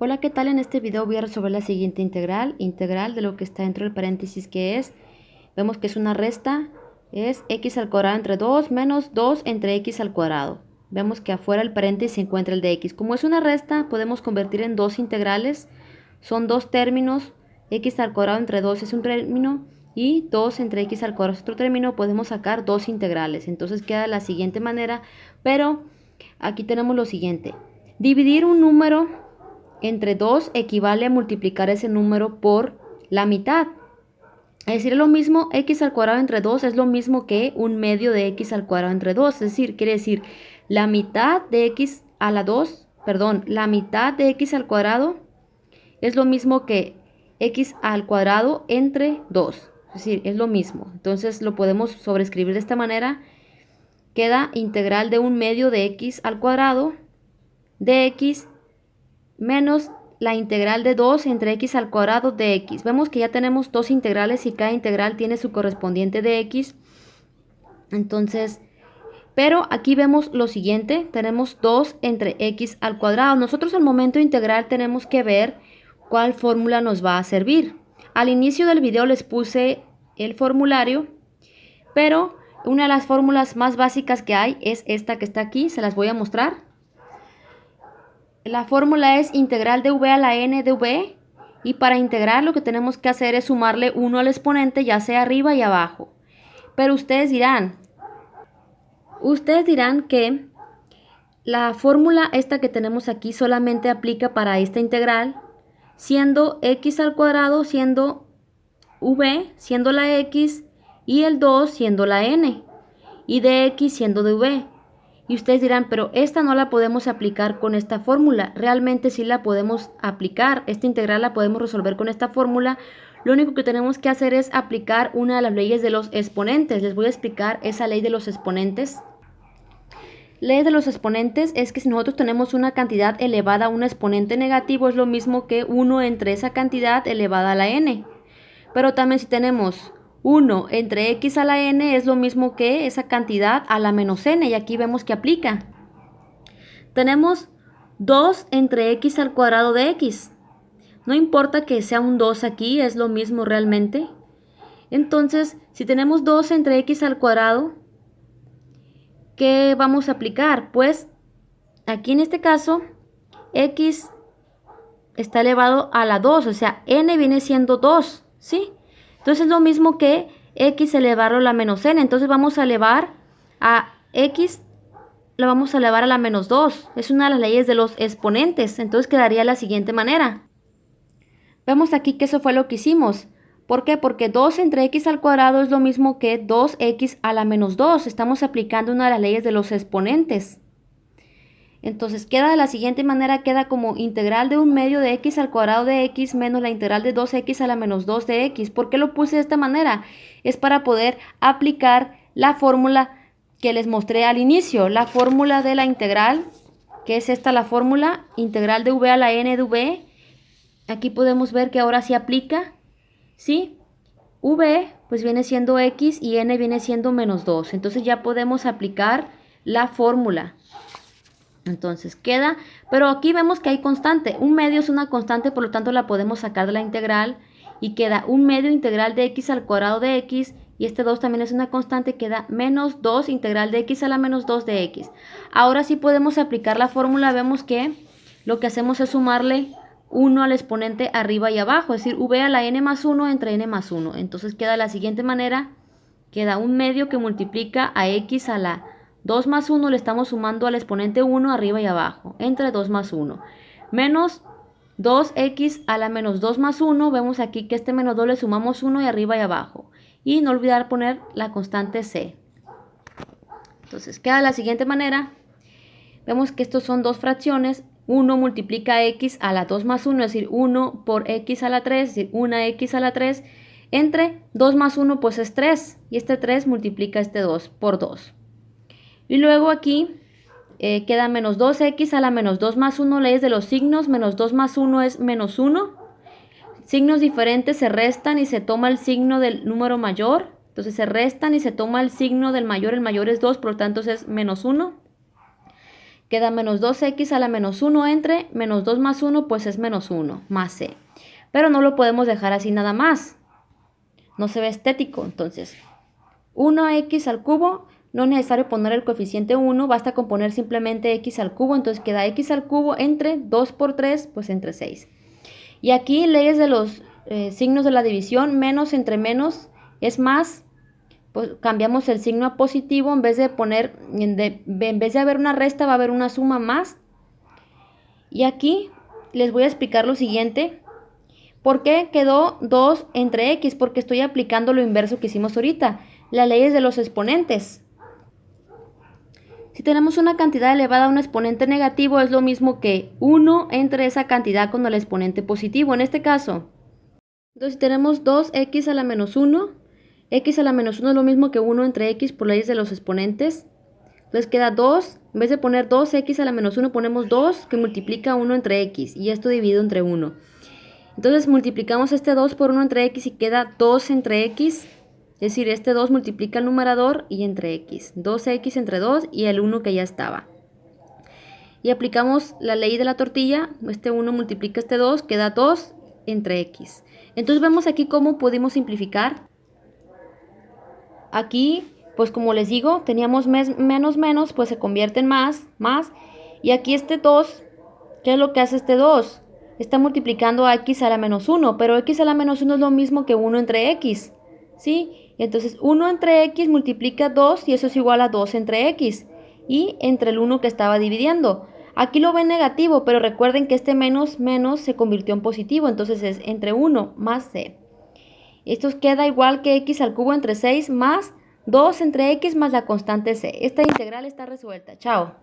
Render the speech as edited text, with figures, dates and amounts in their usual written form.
Hola, ¿qué tal? En este video voy a resolver la siguiente integral de lo que está dentro del paréntesis, que es, vemos que es una resta, es x al cuadrado entre 2 menos 2 entre x al cuadrado. Vemos que afuera del paréntesis se encuentra el de x. Como es una resta, podemos convertir en dos integrales, son dos términos, x al cuadrado entre 2 es un término y 2 entre x al cuadrado es otro término, podemos sacar dos integrales. Entonces queda de la siguiente manera, pero aquí tenemos lo siguiente. Dividir un número entre 2 equivale a multiplicar ese número por la mitad. Es decir, es lo mismo, x al cuadrado entre 2 es lo mismo que un medio de x al cuadrado entre 2. Es decir, quiere decir la mitad de x a la 2, perdón, la mitad de x al cuadrado es lo mismo que x al cuadrado entre 2. Es decir, es lo mismo. Entonces lo podemos sobreescribir de esta manera. Queda integral de un medio de x al cuadrado de x menos la integral de 2 entre x al cuadrado de x. Vemos que ya tenemos dos integrales y cada integral tiene su correspondiente de x. Entonces, pero aquí vemos lo siguiente, tenemos 2 entre x al cuadrado. Nosotros al momento de integrar tenemos que ver cuál fórmula nos va a servir. Al inicio del video les puse el formulario, pero una de las fórmulas más básicas que hay es esta que está aquí, se las voy a mostrar. La fórmula es integral de v a la n de v, y para integrar lo que tenemos que hacer es sumarle 1 al exponente, ya sea arriba y abajo. Pero ustedes dirán que la fórmula esta que tenemos aquí solamente aplica para esta integral, siendo x al cuadrado siendo v, siendo la x, y el 2 siendo la n, y de x siendo de v. Y ustedes dirán, pero esta no la podemos aplicar con esta fórmula. Realmente sí la podemos aplicar. Esta integral la podemos resolver con esta fórmula. Lo único que tenemos que hacer es aplicar una de las leyes de los exponentes. Les voy a explicar esa ley de los exponentes. Ley de los exponentes es que si nosotros tenemos una cantidad elevada a un exponente negativo, es lo mismo que 1 entre esa cantidad elevada a la n. Pero también si tenemos 1 entre x a la n es lo mismo que esa cantidad a la menos n, y aquí vemos que aplica. Tenemos 2 entre x al cuadrado de x. No importa que sea un 2 aquí, es lo mismo realmente. Entonces, si tenemos 2 entre x al cuadrado, ¿qué vamos a aplicar? Pues aquí en este caso, x está elevado a la 2, o sea, n viene siendo 2, ¿sí? Entonces es lo mismo que x elevarlo a la menos n. Entonces vamos a elevar a x, lo vamos a elevar a la menos 2. Es una de las leyes de los exponentes. Entonces quedaría de la siguiente manera. Vemos aquí que eso fue lo que hicimos. ¿Por qué? Porque 2 entre x al cuadrado es lo mismo que 2x a la menos 2. Estamos aplicando una de las leyes de los exponentes. Entonces queda de la siguiente manera, queda como integral de un medio de x al cuadrado de x menos la integral de 2x a la menos 2 de x. ¿Por qué lo puse de esta manera? Es para poder aplicar la fórmula que les mostré al inicio, la fórmula de la integral, que es esta la fórmula, integral de v a la n de v. Aquí podemos ver que ahora sí aplica, ¿sí? V pues viene siendo x y n viene siendo menos 2. Entonces ya podemos aplicar la fórmula. Entonces queda, pero aquí vemos que hay constante. Un medio es una constante, por lo tanto la podemos sacar de la integral y queda un medio integral de x al cuadrado de x, y este 2 también es una constante, queda menos 2 integral de x a la menos 2 de x. Ahora sí podemos aplicar la fórmula. Vemos que lo que hacemos es sumarle 1 al exponente arriba y abajo, es decir, v a la n más 1 entre n más 1. Entonces queda de la siguiente manera, queda un medio que multiplica a x a la 2 más 1, le estamos sumando al exponente 1 arriba y abajo, entre 2 más 1, menos 2x a la menos 2 más 1, vemos aquí que este menos 2 le sumamos 1 y arriba y abajo, y no olvidar poner la constante c. Entonces queda de la siguiente manera, vemos que estos son dos fracciones, 1 multiplica x a la 2 más 1, es decir, 1 por x a la 3, es decir, 1x a la 3, entre 2 más 1 pues es 3, y este 3 multiplica este 2 por 2. Y luego aquí queda menos 2x a la menos 2 más 1, leyes de los signos, menos 2 más 1 es menos 1. Signos diferentes se restan y se toma el signo del número mayor. Entonces se restan y se toma el signo del mayor, el mayor es 2, por lo tanto es menos 1. Queda menos 2x a la menos 1 entre menos 2 más 1, pues es menos 1 más c. Pero no lo podemos dejar así nada más. No se ve estético. Entonces, 1x al cubo, no es necesario poner el coeficiente 1, basta con poner simplemente x al cubo. Entonces queda x al cubo entre 2 por 3, pues entre 6. Y aquí leyes de los signos de la división, menos entre menos es más. Pues cambiamos el signo a positivo, en vez de poner, en vez de haber una resta, va a haber una suma más. Y aquí les voy a explicar lo siguiente. ¿Por qué quedó 2 entre x? Porque estoy aplicando lo inverso que hicimos ahorita, las leyes de los exponentes. Si tenemos una cantidad elevada a un exponente negativo, es lo mismo que 1 entre esa cantidad con el exponente positivo, en este caso. Entonces, si tenemos 2x a la menos 1, x a la menos 1 es lo mismo que 1 entre x por leyes de los exponentes. Entonces queda 2, en vez de poner 2x a la menos 1, ponemos 2 que multiplica 1 entre x, y esto dividido entre 1. Entonces multiplicamos este 2 por 1 entre x y queda 2 entre x. Es decir, este 2 multiplica el numerador y entre x. 2x entre 2 y el 1 que ya estaba. Y aplicamos la ley de la tortilla. Este 1 multiplica este 2, queda 2 entre x. Entonces vemos aquí cómo pudimos simplificar. Aquí, pues como les digo, teníamos menos, pues se convierte en más. Y aquí este 2, ¿qué es lo que hace este 2? Está multiplicando a x a la menos 1, pero x a la menos 1 es lo mismo que 1 entre x, ¿sí? Entonces 1 entre x multiplica 2 y eso es igual a 2 entre x y entre el 1 que estaba dividiendo. Aquí lo ven negativo, pero recuerden que este menos se convirtió en positivo, entonces es entre 1 más c. Esto queda igual que x al cubo entre 6 más 2 entre x más la constante c. Esta integral está resuelta. Chao.